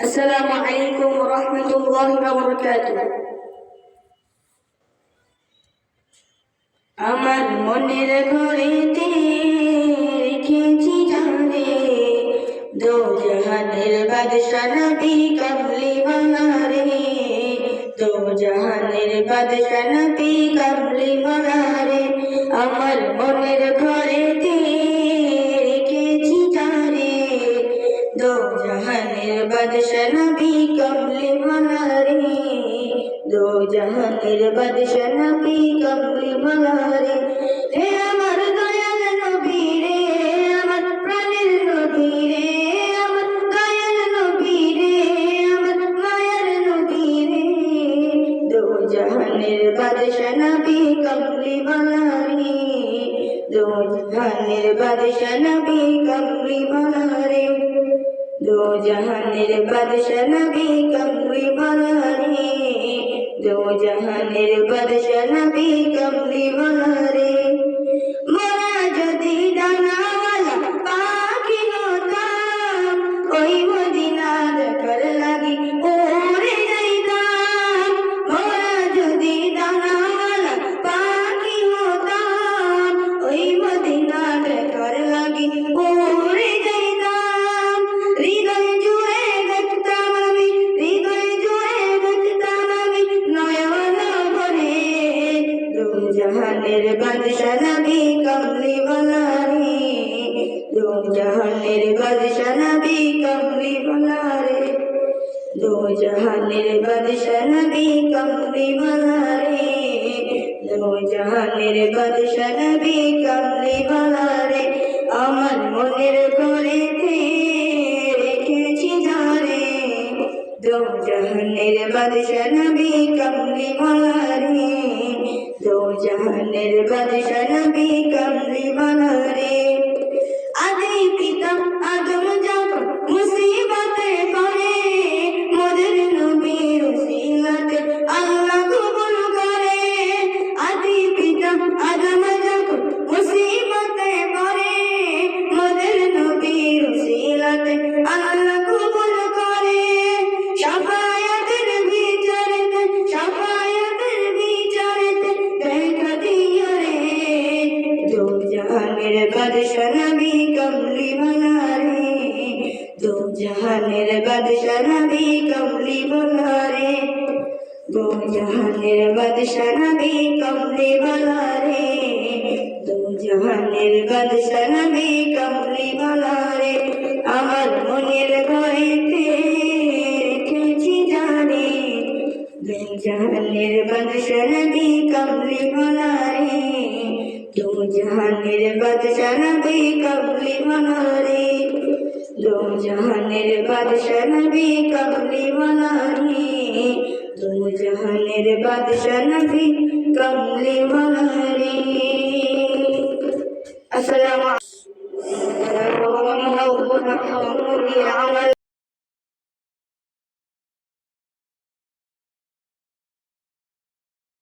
আসসালামু আলাইকুম ওয়া রাহমাতুল্লাহি ওয়া বারাকাতুহু। আমার মনের ঘরেতে রেখেছি জানে, দো জাহানের বাদশা নবী কামলি ওয়ালা রে, দো জাহানের বাদশা নবী কামলি ওয়ালা রে। আমার মনের ঘরেতে রেখেছি জানে, দো জাহানের বাদশা নবী কামলি ওয়ালা রে, দো জাহানের বাদশা নবী কামলি ওয়ালা রে। হে আমার দয়াল নবী রে, আমার প্রাণের নবী রে, আমার দয়াল নবী রে, আমার মায়ের নবী রে, দো জাহানের বাদশা নবী কামলি ওয়ালা রে, দো জাহানের বাদশা নবী কামলি ওয়ালা রে, দো জাহানের বাদশা নবী কামলি ওয়ালা রে, দো জাহানের বাদশা নবী কামলি ওয়ালা রে। মোরা যদি ডানাওয়ালা পাখি হতাম, ওই মদিনা দেখার লাগি উড়ে যাইতাম। মোরা যদি ডানাওয়ালা পাখি হতাম, ওই মদিনা দেখার লাগি উড়ে যাইতাম। হৃদয় জুড়ে দেখতাম আমি, হৃদয় জুড়ে দেখতাম আমি নয়ন ভরে, দো জাহানের বাদশা নবী কামলি ওয়ালা রে, দো জাহানের বাদশা নবী কামলি ওয়ালা রে, দো জাহানের বাদশা নবী কামলি ওয়ালা রে, দো জাহানের বাদশা নবী কামলি ওয়ালা রে। আমার মনের ঘরেতে রেখেছি যারে, দো জাহানের বাদশা নবী কামলি ওয়ালা রে, দো জাহানের বাদশা নবী কামলি ওয়ালা রে। আদি পিতা আদম যখন মুসিবতে পড়ে, মোদের নবীর উসিলাতে আল্লাহ কবুল করে। আদি পিতা আদম যখন মুসিবতে পড়ে, মোদের নবীর উসিলাতে আল্লাহ কবুল করে। শাফায়াতের বিচারেতে, শাফায়াতের বিচারেতে দেখা দিও রে, দো জাহানের বাদশা নবী কামলি ওয়ালা রে, দো জাহানের বাদশা নবী কামলি ওয়ালা রে, দো জাহানের বাদশা নবী কামলি ওয়ালা রে, দো জাহানের বাদশা নবী কামলি ওয়ালা রে। আমার মনের ঘরেতে রেখেছি জানে, দো জাহানের বাদশা নবী কামলি ওয়ালা রে, দো জাহানের বাদশা নবী কামলি ওয়ালা রে, দো জাহানের বাদশা নবী কামলি ওয়ালা রে, দো জাহানের বাদশা নবী কামলি ওয়ালা রে। আসসালামু আলাইকুম।